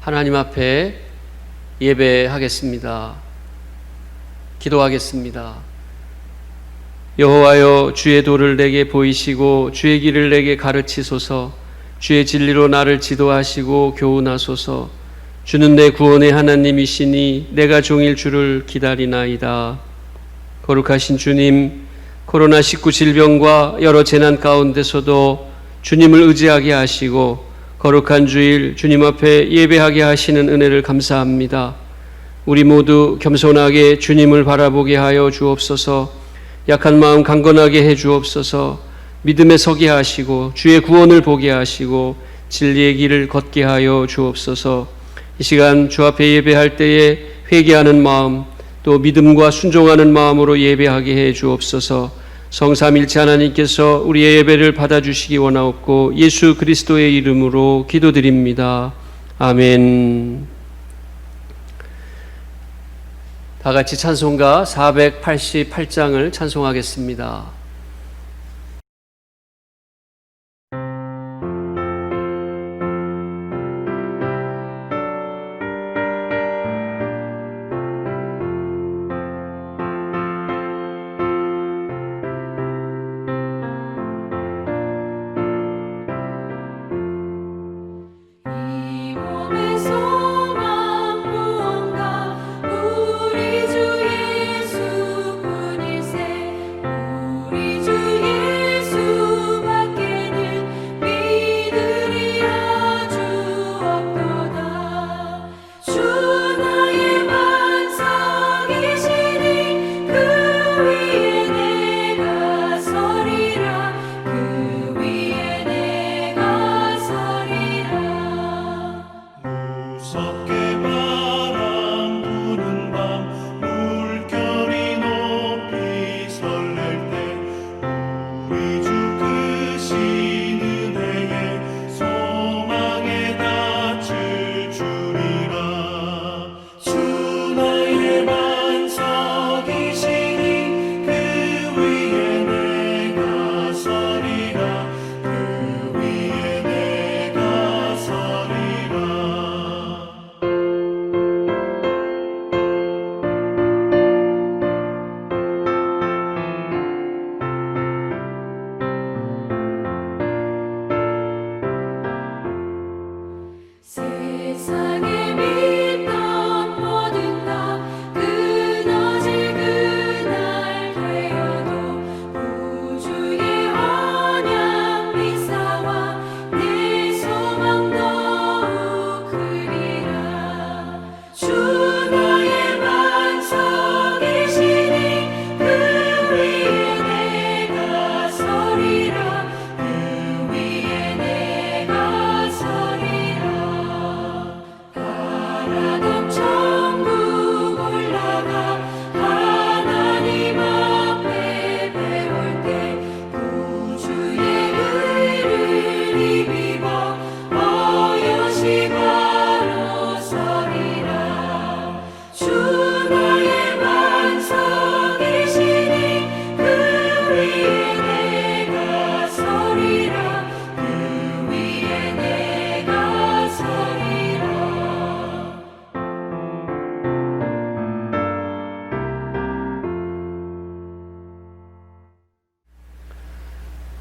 하나님 앞에 예배하겠습니다. 기도하겠습니다. 여호와여, 주의 도를 내게 보이시고 주의 길을 내게 가르치소서. 주의 진리로 나를 지도하시고 교훈하소서. 주는 내 구원의 하나님이시니 내가 종일 주를 기다리나이다. 거룩하신 주님, 코로나19 질병과 여러 재난 가운데서도 주님을 의지하게 하시고 거룩한 주일 주님 앞에 예배하게 하시는 은혜를 감사합니다. 우리 모두 겸손하게 주님을 바라보게 하여 주옵소서. 약한 마음 강건하게 해 주옵소서. 믿음에 서게 하시고 주의 구원을 보게 하시고 진리의 길을 걷게 하여 주옵소서. 이 시간 주 앞에 예배할 때에 회개하는 마음, 또 믿음과 순종하는 마음으로 예배하게 해 주옵소서. 성삼일체 하나님께서 우리의 예배를 받아주시기 원하옵고 예수 그리스도의 이름으로 기도드립니다. 아멘. 다 같이 찬송가 488장을 찬송하겠습니다.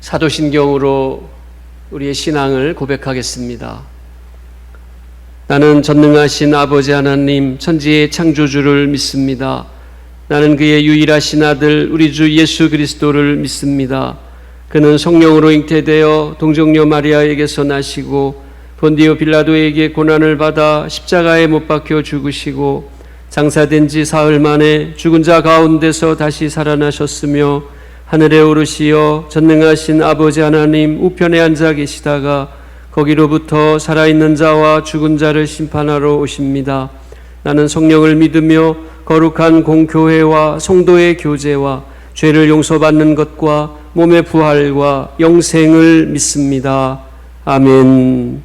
사도신경으로 우리의 신앙을 고백하겠습니다. 나는 전능하신 아버지 하나님, 천지의 창조주를 믿습니다. 나는 그의 유일하신 아들 우리 주 예수 그리스도를 믿습니다. 그는 성령으로 잉태되어 동정녀 마리아에게서 나시고 본디오 빌라도에게 고난을 받아 십자가에 못 박혀 죽으시고 장사된 지 사흘 만에 죽은 자 가운데서 다시 살아나셨으며 하늘에 오르시어 전능하신 아버지 하나님 우편에 앉아 계시다가 거기로부터 살아있는 자와 죽은 자를 심판하러 오십니다. 나는 성령을 믿으며 거룩한 공교회와 성도의 교제와 죄를 용서받는 것과 몸의 부활과 영생을 믿습니다. 아멘.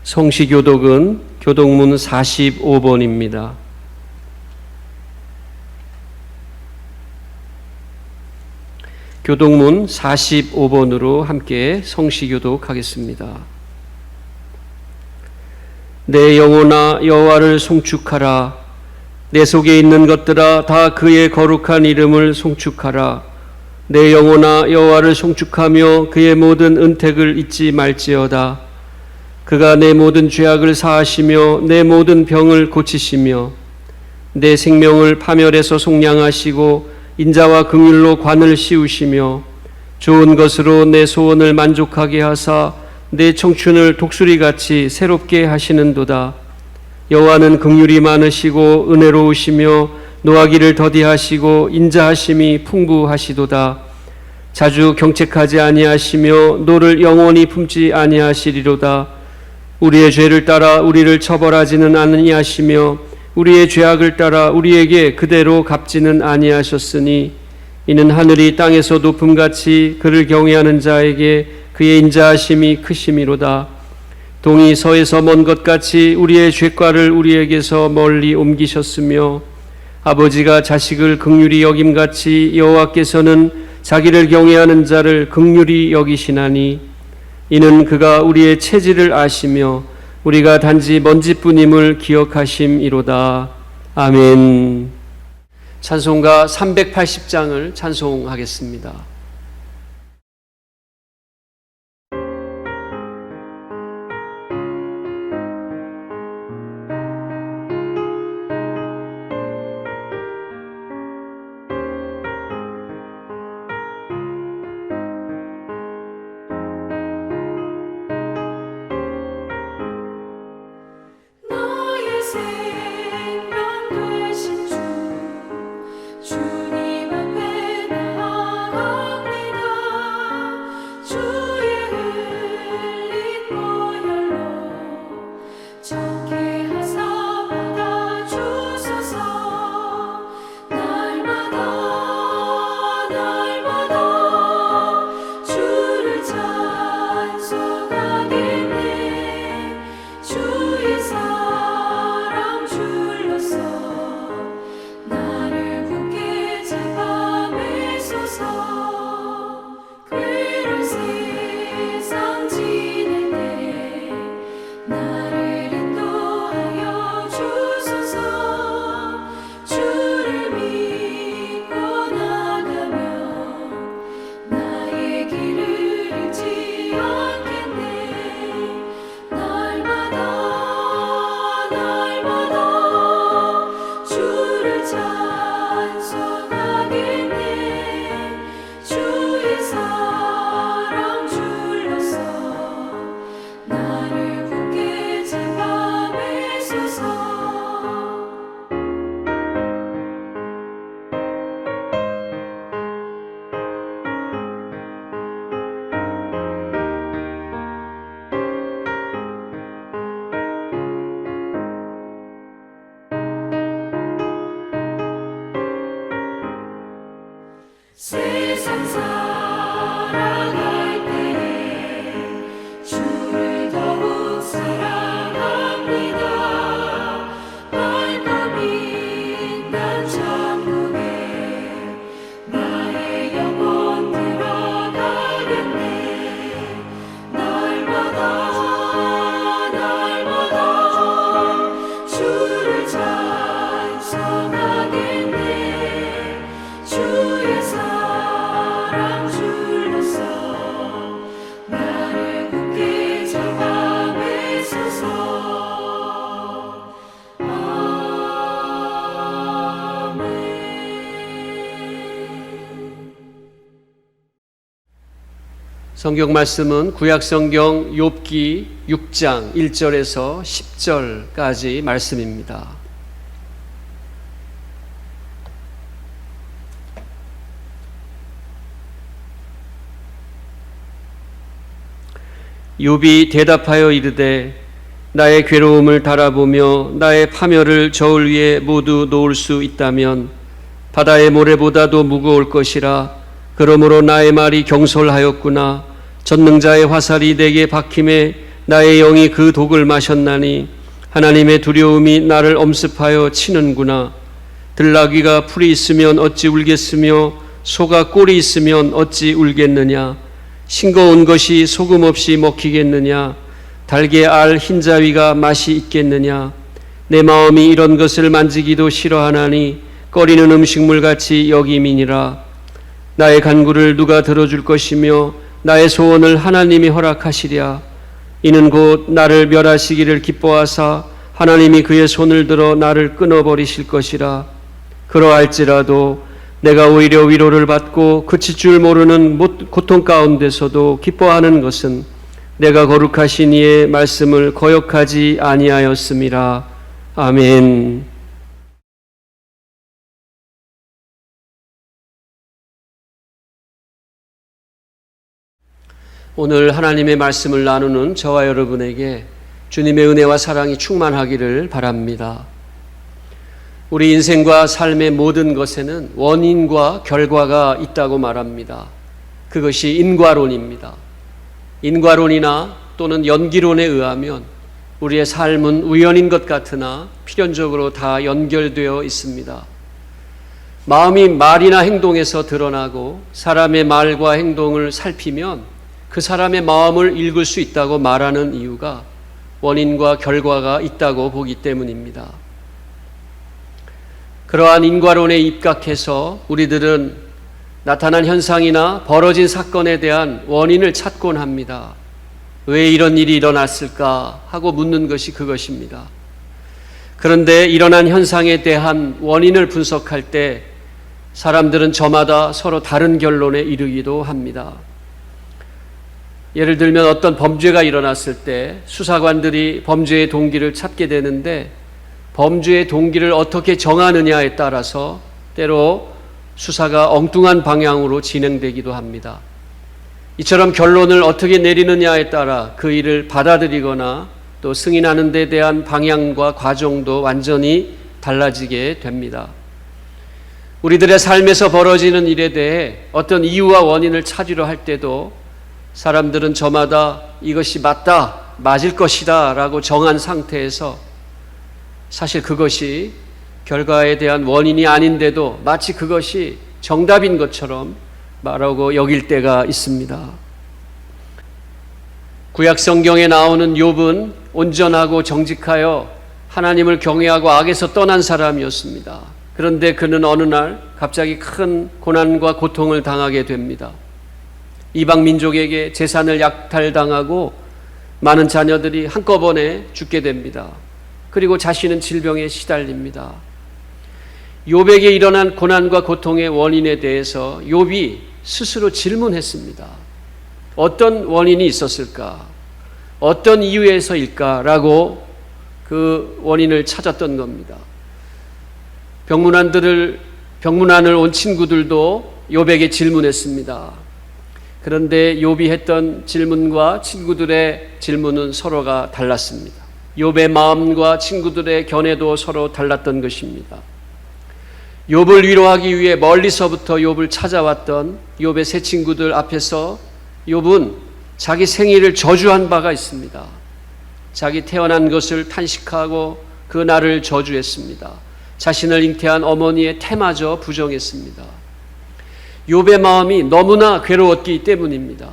성시교독은 교독문 45번입니다. 교독문 45번으로 함께 성시교독하겠습니다. 내 영혼아 여호와를 송축하라. 내 속에 있는 것들아 다 그의 거룩한 이름을 송축하라. 내 영혼아 여호와를 송축하며 그의 모든 은택을 잊지 말지어다. 그가 내 모든 죄악을 사하시며 내 모든 병을 고치시며 내 생명을 파멸에서 속량하시고 인자와 긍휼로 관을 씌우시며 좋은 것으로 내 소원을 만족하게 하사 내 청춘을 독수리같이 새롭게 하시는도다. 여호와는 긍휼이 많으시고 은혜로우시며 노하기를 더디하시고 인자하심이 풍부하시도다. 자주 경책하지 아니하시며 노를 영원히 품지 아니하시리로다. 우리의 죄를 따라 우리를 처벌하지는 아니하시며 우리의 죄악을 따라 우리에게 그대로 갚지는 아니하셨으니 이는 하늘이 땅에서 높음같이 그를 경외하는 자에게 그의 인자하심이 크심이로다. 동이 서에서 먼 것 같이 우리의 죄과를 우리에게서 멀리 옮기셨으며 아버지가 자식을 긍휼히 여김같이 여호와께서는 자기를 경외하는 자를 긍휼히 여기시나니 이는 그가 우리의 체질을 아시며 우리가 단지 먼지뿐임을 기억하심이로다. 아멘. 찬송가 380장을 찬송하겠습니다. 세상 살아갈 때에 주를 더욱 사랑합니다. 발걸음 난 천국에 나의 영혼 들어가겠네. 날마다 주를 찬송하겠네. 주의 사랑 줄로서 나를 굳게 잡아 매소서. 아멘. 성경 말씀은 구약성경 욥기 6장 1절에서 10절까지 말씀입니다. 욥이 대답하여 이르되 나의 괴로움을 달아보며 나의 파멸을 저울 위에 모두 놓을 수 있다면 바다의 모래보다도 무거울 것이라. 그러므로 나의 말이 경솔하였구나. 전능자의 화살이 내게 박힘에 나의 영이 그 독을 마셨나니 하나님의 두려움이 나를 엄습하여 치는구나. 들나귀가 풀이 있으면 어찌 울겠으며 소가 꼴이 있으면 어찌 울겠느냐? 싱거운 것이 소금 없이 먹히겠느냐? 달게 알 흰자위가 맛이 있겠느냐? 내 마음이 이런 것을 만지기도 싫어하나니 꺼리는 음식물같이 여김이니라. 나의 간구를 누가 들어줄 것이며 나의 소원을 하나님이 허락하시랴. 이는 곧 나를 멸하시기를 기뻐하사 하나님이 그의 손을 들어 나를 끊어버리실 것이라. 그러할지라도 내가 오히려 위로를 받고 그칠 줄 모르는 고통 가운데서도 기뻐하는 것은 내가 거룩하신 이의 말씀을 거역하지 아니하였음이라. 아멘. 오늘 하나님의 말씀을 나누는 저와 여러분에게 주님의 은혜와 사랑이 충만하기를 바랍니다. 우리 인생과 삶의 모든 것에는 원인과 결과가 있다고 말합니다. 그것이 인과론입니다. 인과론이나 또는 연기론에 의하면 우리의 삶은 우연인 것 같으나 필연적으로 다 연결되어 있습니다. 마음이 말이나 행동에서 드러나고 사람의 말과 행동을 살피면 그 사람의 마음을 읽을 수 있다고 말하는 이유가 원인과 결과가 있다고 보기 때문입니다. 그러한 인과론에 입각해서 우리들은 나타난 현상이나 벌어진 사건에 대한 원인을 찾곤 합니다. 왜 이런 일이 일어났을까 하고 묻는 것이 그것입니다. 그런데 일어난 현상에 대한 원인을 분석할 때 사람들은 저마다 서로 다른 결론에 이르기도 합니다. 예를 들면 어떤 범죄가 일어났을 때 수사관들이 범죄의 동기를 찾게 되는데 범죄의 동기를 어떻게 정하느냐에 따라서 때로 수사가 엉뚱한 방향으로 진행되기도 합니다. 이처럼 결론을 어떻게 내리느냐에 따라 그 일을 받아들이거나 또 승인하는 데 대한 방향과 과정도 완전히 달라지게 됩니다. 우리들의 삶에서 벌어지는 일에 대해 어떤 이유와 원인을 찾으려 할 때도 사람들은 저마다 이것이 맞을 것이다 라고 정한 상태에서 사실 그것이 결과에 대한 원인이 아닌데도 마치 그것이 정답인 것처럼 말하고 여길 때가 있습니다. 구약 성경에 나오는 욥은 온전하고 정직하여 하나님을 경외하고 악에서 떠난 사람이었습니다. 그런데 그는 어느 날 갑자기 큰 고난과 고통을 당하게 됩니다. 이방 민족에게 재산을 약탈당하고 많은 자녀들이 한꺼번에 죽게 됩니다. 그리고 자신은 질병에 시달립니다. 욥에게 일어난 고난과 고통의 원인에 대해서 욥이 스스로 질문했습니다. 어떤 원인이 있었을까? 어떤 이유에서일까라고 그 원인을 찾았던 겁니다. 병문안을 온 친구들도 욥에게 질문했습니다. 그런데 욥이 했던 질문과 친구들의 질문은 서로가 달랐습니다. 욥의 마음과 친구들의 견해도 서로 달랐던 것입니다. 욥을 위로하기 위해 멀리서부터 욥을 찾아왔던 욥의 세 친구들 앞에서 욥은 자기 생일을 저주한 바가 있습니다. 자기 태어난 것을 탄식하고 그 날을 저주했습니다. 자신을 잉태한 어머니의 태마저 부정했습니다. 욥의 마음이 너무나 괴로웠기 때문입니다.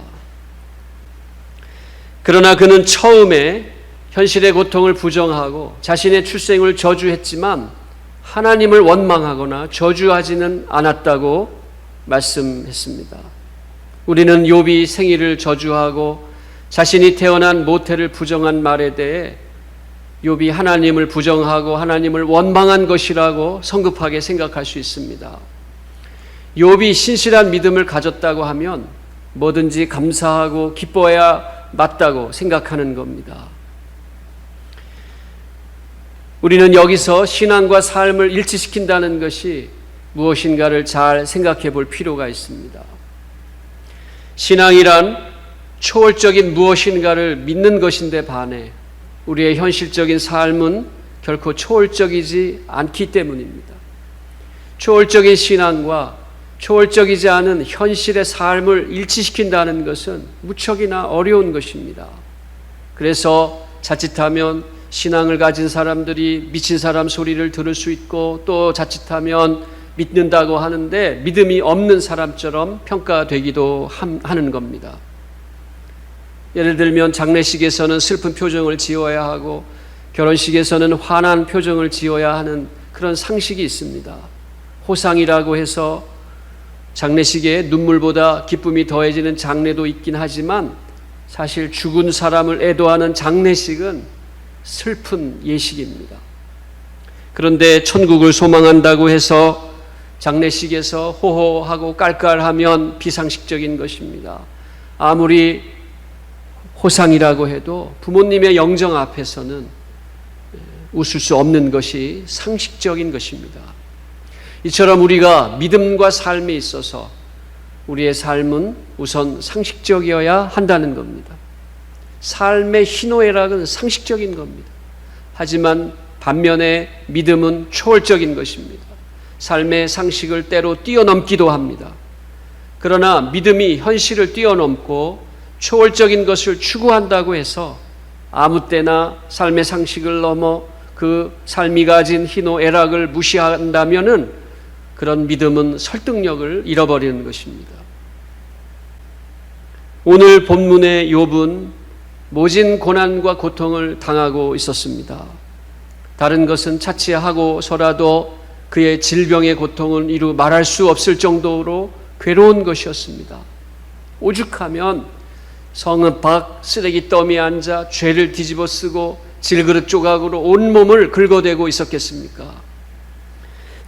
그러나 그는 처음에 현실의 고통을 부정하고 자신의 출생을 저주했지만 하나님을 원망하거나 저주하지는 않았다고 말씀했습니다. 우리는 욥이 생일을 저주하고 자신이 태어난 모태를 부정한 말에 대해 욥이 하나님을 부정하고 하나님을 원망한 것이라고 성급하게 생각할 수 있습니다. 욥이 신실한 믿음을 가졌다고 하면 뭐든지 감사하고 기뻐해야 맞다고 생각하는 겁니다. 우리는 여기서 신앙과 삶을 일치시킨다는 것이 무엇인가를 잘 생각해 볼 필요가 있습니다. 신앙이란 초월적인 무엇인가를 믿는 것인데 반해 우리의 현실적인 삶은 결코 초월적이지 않기 때문입니다. 초월적인 신앙과 초월적이지 않은 현실의 삶을 일치시킨다는 것은 무척이나 어려운 것입니다. 그래서 자칫하면 신앙을 가진 사람들이 미친 사람 소리를 들을 수 있고 또 자칫하면 믿는다고 하는데 믿음이 없는 사람처럼 평가되기도 하는 겁니다. 예를 들면 장례식에서는 슬픈 표정을 지어야 하고 결혼식에서는 환한 표정을 지어야 하는 그런 상식이 있습니다. 호상이라고 해서 장례식에 눈물보다 기쁨이 더해지는 장례도 있긴 하지만 사실 죽은 사람을 애도하는 장례식은 슬픈 예식입니다. 그런데 천국을 소망한다고 해서 장례식에서 호호하고 깔깔하면 비상식적인 것입니다. 아무리 호상이라고 해도 부모님의 영정 앞에서는 웃을 수 없는 것이 상식적인 것입니다. 이처럼 우리가 믿음과 삶에 있어서 우리의 삶은 우선 상식적이어야 한다는 겁니다. 삶의 희노애락은 상식적인 겁니다. 하지만 반면에 믿음은 초월적인 것입니다. 삶의 상식을 때로 뛰어넘기도 합니다. 그러나 믿음이 현실을 뛰어넘고 초월적인 것을 추구한다고 해서 아무 때나 삶의 상식을 넘어 그 삶이 가진 희노애락을 무시한다면은 그런 믿음은 설득력을 잃어버리는 것입니다. 오늘 본문의 욥은 모진 고난과 고통을 당하고 있었습니다. 다른 것은 차치하고서라도 그의 질병의 고통은 이루 말할 수 없을 정도로 괴로운 것이었습니다. 오죽하면 성읍 밖 쓰레기 더미에 앉아 죄를 뒤집어 쓰고 질그릇 조각으로 온몸을 긁어대고 있었겠습니까?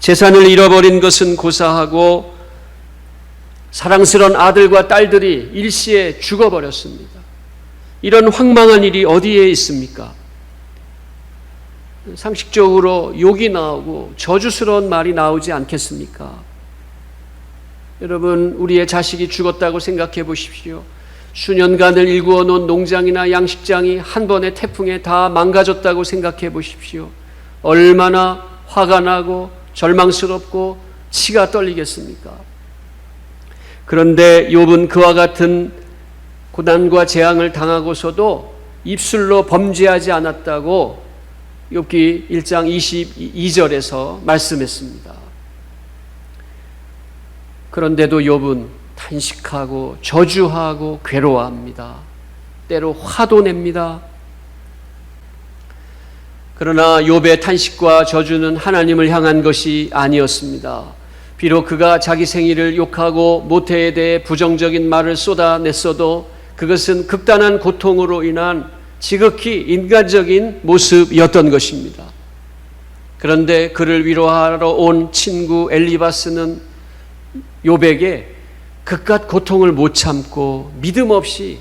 재산을 잃어버린 것은 고사하고 사랑스러운 아들과 딸들이 일시에 죽어버렸습니다. 이런 황망한 일이 어디에 있습니까? 상식적으로 욕이 나오고 저주스러운 말이 나오지 않겠습니까? 여러분, 우리의 자식이 죽었다고 생각해 보십시오. 수년간을 일구어 놓은 농장이나 양식장이 한 번의 태풍에 다 망가졌다고 생각해 보십시오. 얼마나 화가 나고 절망스럽고 치가 떨리겠습니까? 그런데 욥은 그와 같은 고난과 재앙을 당하고서도 입술로 범죄하지 않았다고 욥기 1장 22절에서 말씀했습니다. 그런데도 욥은 탄식하고 저주하고 괴로워합니다. 때로 화도 냅니다. 그러나 욥의 탄식과 저주는 하나님을 향한 것이 아니었습니다. 비록 그가 자기 생일을 욕하고 모태에 대해 부정적인 말을 쏟아냈어도 그것은 극단한 고통으로 인한 지극히 인간적인 모습이었던 것입니다. 그런데 그를 위로하러 온 친구 엘리바스는 욥에게 그깟 고통을 못 참고 믿음 없이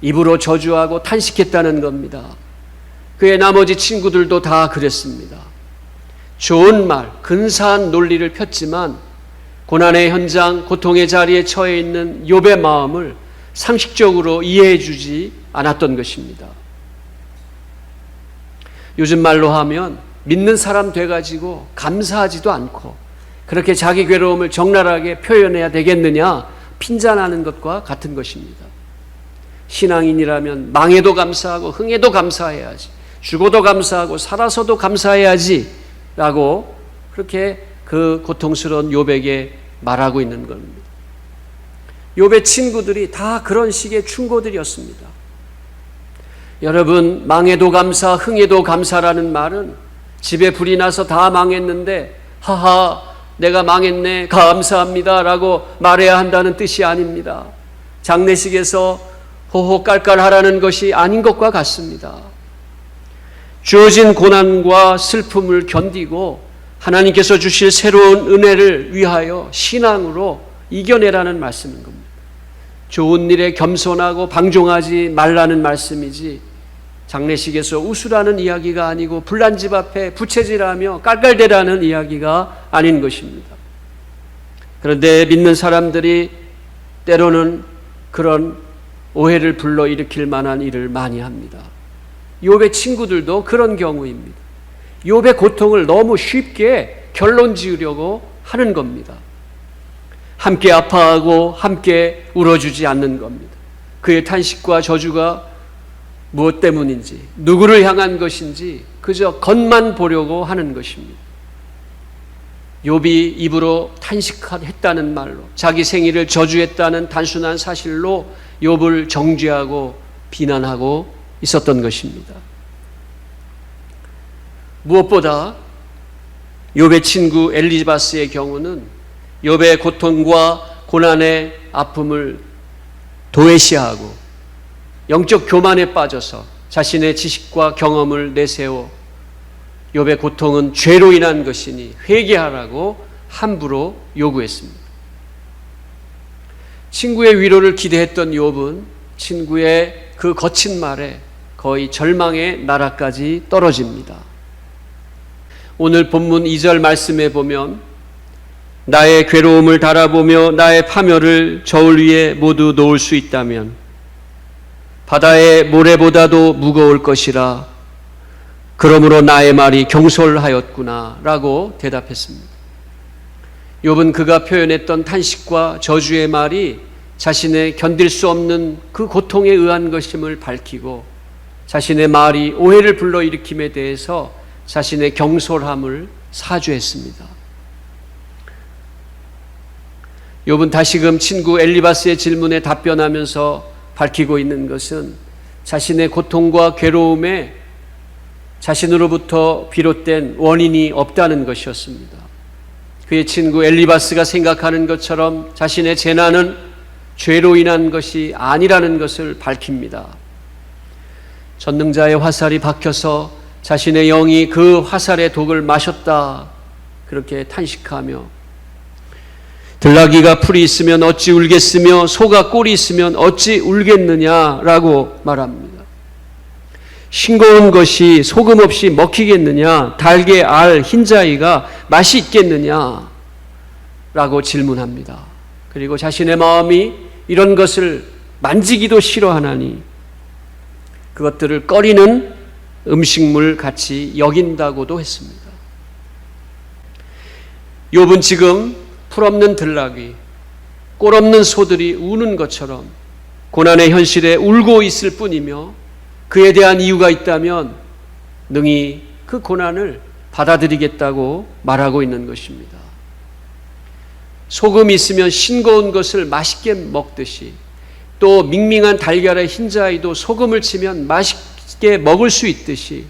입으로 저주하고 탄식했다는 겁니다. 그의 나머지 친구들도 다 그랬습니다. 좋은 말, 근사한 논리를 폈지만 고난의 현장, 고통의 자리에 처해 있는 욥의 마음을 상식적으로 이해해 주지 않았던 것입니다. 요즘 말로 하면 믿는 사람 돼가지고 감사하지도 않고 그렇게 자기 괴로움을 적나라하게 표현해야 되겠느냐 핀잔하는 것과 같은 것입니다. 신앙인이라면 망해도 감사하고 흥해도 감사해야지, 죽어도 감사하고 살아서도 감사해야지 라고 그렇게 그 고통스러운 욥에게 말하고 있는 겁니다. 욥의 친구들이 다 그런 식의 충고들이었습니다. 여러분, 망해도 감사, 흥해도 감사라는 말은 집에 불이 나서 다 망했는데 하하 내가 망했네 감사합니다 라고 말해야 한다는 뜻이 아닙니다. 장례식에서 호호 깔깔하라는 것이 아닌 것과 같습니다. 주어진 고난과 슬픔을 견디고 하나님께서 주실 새로운 은혜를 위하여 신앙으로 이겨내라는 말씀인 겁니다. 좋은 일에 겸손하고 방종하지 말라는 말씀이지 장례식에서 웃으라는 이야기가 아니고 불난 집 앞에 부채질하며 깔깔대라는 이야기가 아닌 것입니다. 그런데 믿는 사람들이 때로는 그런 오해를 불러일으킬 만한 일을 많이 합니다. 욥의 친구들도 그런 경우입니다. 욥의 고통을 너무 쉽게 결론 지으려고 하는 겁니다. 함께 아파하고 함께 울어주지 않는 겁니다. 그의 탄식과 저주가 무엇 때문인지, 누구를 향한 것인지 그저 겉만 보려고 하는 것입니다. 욥이 입으로 탄식했다는 말로, 자기 생일을 저주했다는 단순한 사실로 욥을 정죄하고 비난하고 있었던 것입니다. 무엇보다 욥의 친구 엘리바스의 경우는 욥의 고통과 고난의 아픔을 도외시하고 영적 교만에 빠져서 자신의 지식과 경험을 내세워 욥의 고통은 죄로 인한 것이니 회개하라고 함부로 요구했습니다. 친구의 위로를 기대했던 욥은 친구의 그 거친 말에 거의 절망의 나라까지 떨어집니다. 오늘 본문 2절 말씀에 보면 나의 괴로움을 달아보며 나의 파멸을 저울 위에 모두 놓을 수 있다면 바다의 모래보다도 무거울 것이라 그러므로 나의 말이 경솔하였구나 라고 대답했습니다. 욥은 그가 표현했던 탄식과 저주의 말이 자신의 견딜 수 없는 그 고통에 의한 것임을 밝히고 자신의 말이 오해를 불러일으킴에 대해서 자신의 경솔함을 사죄했습니다. 욥은 다시금 친구 엘리바스의 질문에 답변하면서 밝히고 있는 것은 자신의 고통과 괴로움에 자신으로부터 비롯된 원인이 없다는 것이었습니다. 그의 친구 엘리바스가 생각하는 것처럼 자신의 재난은 죄로 인한 것이 아니라는 것을 밝힙니다. 전능자의 화살이 박혀서 자신의 영이 그 화살의 독을 마셨다 그렇게 탄식하며 들나귀가 풀이 있으면 어찌 울겠으며 소가 꼴이 있으면 어찌 울겠느냐라고 말합니다. 싱거운 것이 소금 없이 먹히겠느냐? 달게 알 흰자위가 맛이 있겠느냐? 라고 질문합니다. 그리고 자신의 마음이 이런 것을 만지기도 싫어하나니 그것들을 꺼리는 음식물 같이 여긴다고도 했습니다. 욥은 지금 풀없는 들나귀, 꼴 없는 소들이 우는 것처럼 고난의 현실에 울고 있을 뿐이며 그에 대한 이유가 있다면 능히 그 고난을 받아들이겠다고 말하고 있는 것입니다. 소금이 있으면 싱거운 것을 맛있게 먹듯이 또 밍밍한 달걀의 흰자위도 소금을 치면 맛있게 먹을 수 있듯이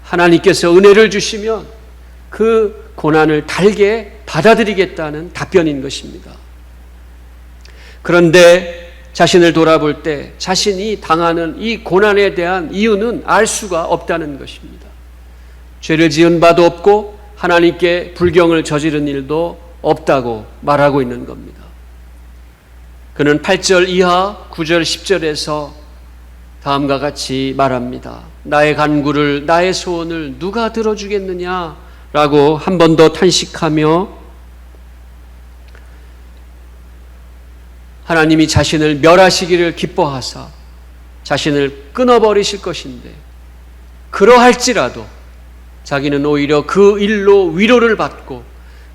하나님께서 은혜를 주시면 그 고난을 달게 받아들이겠다는 답변인 것입니다. 그런데 자신을 돌아볼 때 자신이 당하는 이 고난에 대한 이유는 알 수가 없다는 것입니다. 죄를 지은 바도 없고 하나님께 불경을 저지른 일도 없다고 말하고 있는 겁니다. 그는 8절 이하 9절 10절에서 다음과 같이 말합니다. 나의 간구를 나의 소원을 누가 들어주겠느냐라고 한 번 더 탄식하며 하나님이 자신을 멸하시기를 기뻐하사 자신을 끊어버리실 것인데 그러할지라도 자기는 오히려 그 일로 위로를 받고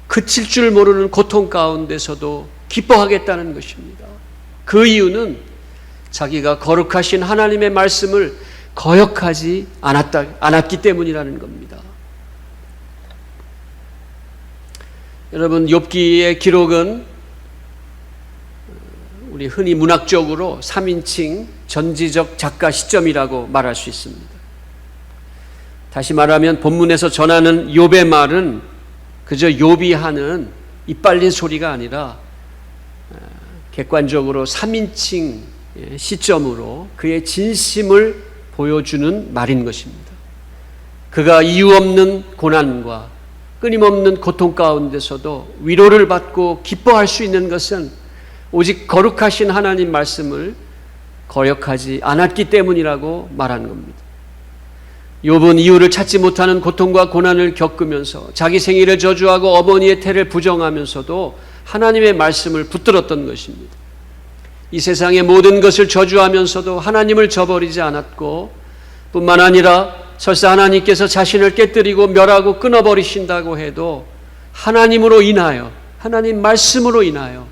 그칠 줄 모르는 고통 가운데서도 기뻐하겠다는 것입니다. 그 이유는 자기가 거룩하신 하나님의 말씀을 거역하지 않았기 때문이라는 겁니다. 여러분, 욥기의 기록은 우리 흔히 문학적으로 3인칭 전지적 작가 시점이라고 말할 수 있습니다. 다시 말하면 본문에서 전하는 욥의 말은 그저 욥이 하는 이빨린 소리가 아니라 객관적으로 3인칭 시점으로 그의 진심을 보여주는 말인 것입니다. 그가 이유 없는 고난과 끊임없는 고통 가운데서도 위로를 받고 기뻐할 수 있는 것은 오직 거룩하신 하나님 말씀을 거역하지 않았기 때문이라고 말하는 겁니다. 욥은 이유를 찾지 못하는 고통과 고난을 겪으면서 자기 생일을 저주하고 어머니의 태를 부정하면서도 하나님의 말씀을 붙들었던 것입니다. 이 세상의 모든 것을 저주하면서도 하나님을 저버리지 않았고 뿐만 아니라 설사 하나님께서 자신을 깨뜨리고 멸하고 끊어버리신다고 해도 하나님으로 인하여 하나님 말씀으로 인하여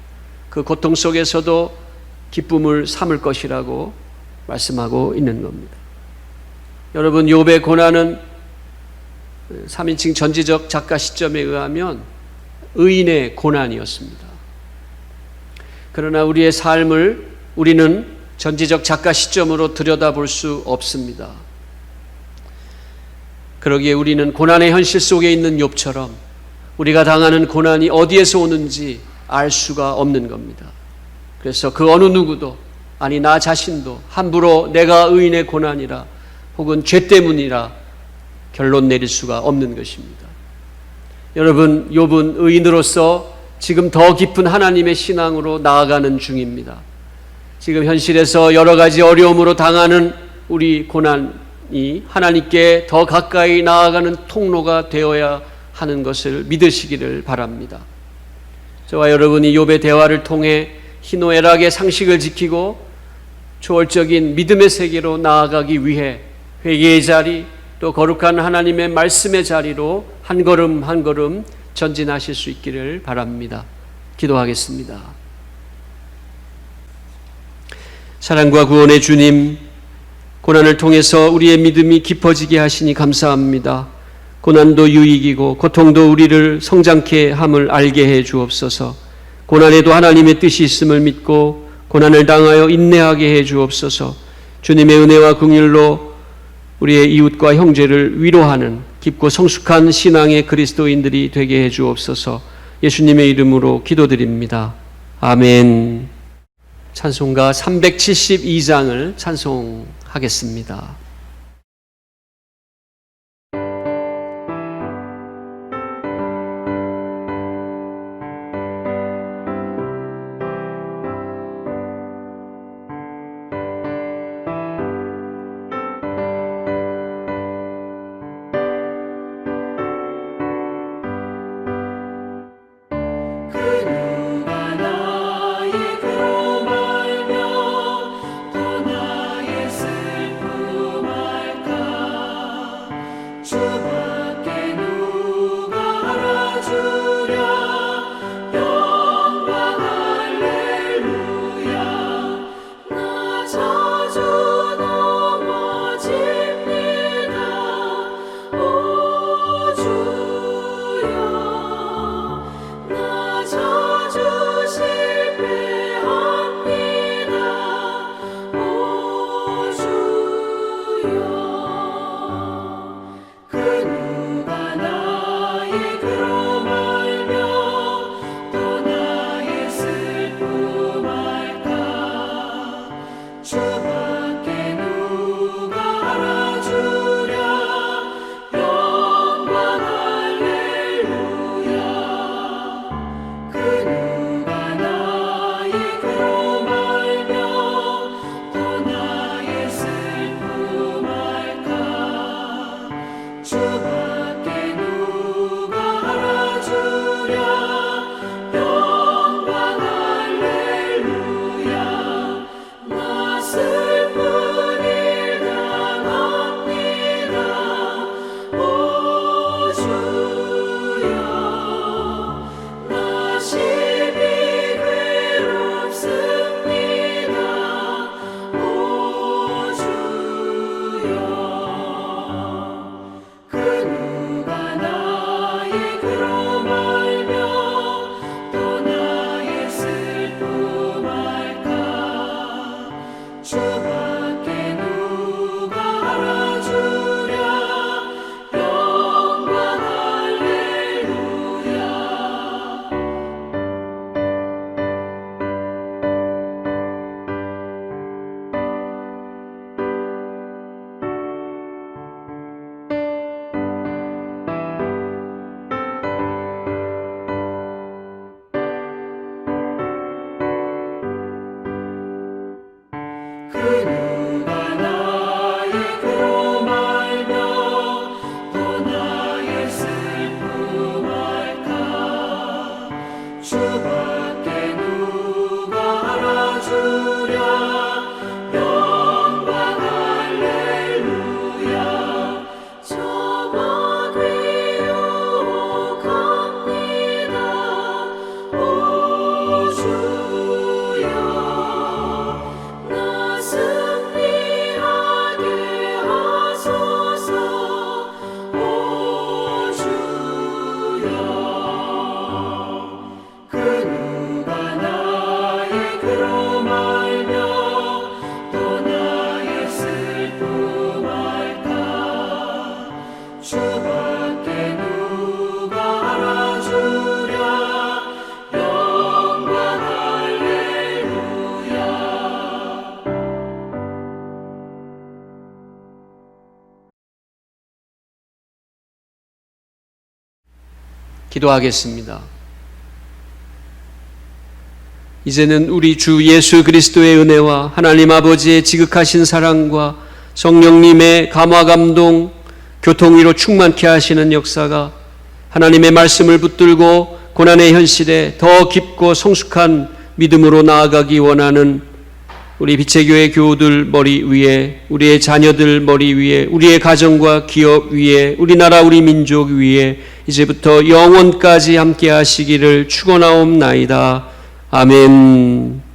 그 고통 속에서도 기쁨을 삼을 것이라고 말씀하고 있는 겁니다. 여러분, 욥의 고난은 3인칭 전지적 작가 시점에 의하면 의인의 고난이었습니다. 그러나 우리의 삶을 우리는 전지적 작가 시점으로 들여다볼 수 없습니다. 그러기에 우리는 고난의 현실 속에 있는 욥처럼 우리가 당하는 고난이 어디에서 오는지 알 수가 없는 겁니다. 그래서 그 어느 누구도, 아니 나 자신도 함부로 내가 의인의 고난이라 혹은 죄 때문이라 결론 내릴 수가 없는 것입니다. 여러분, 욥은 의인으로서 지금 더 깊은 하나님의 신앙으로 나아가는 중입니다. 지금 현실에서 여러 가지 어려움으로 당하는 우리 고난이 하나님께 더 가까이 나아가는 통로가 되어야 하는 것을 믿으시기를 바랍니다. 저와 여러분이 욥의 대화를 통해 희노애락의 상식을 지키고 초월적인 믿음의 세계로 나아가기 위해 회개의 자리, 또 거룩한 하나님의 말씀의 자리로 한 걸음 한 걸음 전진하실 수 있기를 바랍니다. 기도하겠습니다. 사랑과 구원의 주님, 고난을 통해서 우리의 믿음이 깊어지게 하시니 감사합니다. 고난도 유익이고 고통도 우리를 성장케 함을 알게 해 주옵소서. 고난에도 하나님의 뜻이 있음을 믿고 고난을 당하여 인내하게 해 주옵소서. 주님의 은혜와 긍휼로 우리의 이웃과 형제를 위로하는 깊고 성숙한 신앙의 그리스도인들이 되게 해 주옵소서. 예수님의 이름으로 기도드립니다. 아멘. 찬송가 372장을 찬송하겠습니다. 또 나의 슬픔 기도하겠습니다. 이제는 우리 주 예수 그리스도의 은혜와 하나님 아버지의 지극하신 사랑과 성령님의 감화 감동, 교통위로 충만케 하시는 역사가 하나님의 말씀을 붙들고 고난의 현실에 더 깊고 성숙한 믿음으로 나아가기 원하는 우리 빛의 교회 교우들 머리 위에, 우리의 자녀들 머리 위에, 우리의 가정과 기업 위에, 우리나라 우리 민족 위에 이제부터 영원까지 함께 하시기를 축원하옵나이다. 아멘.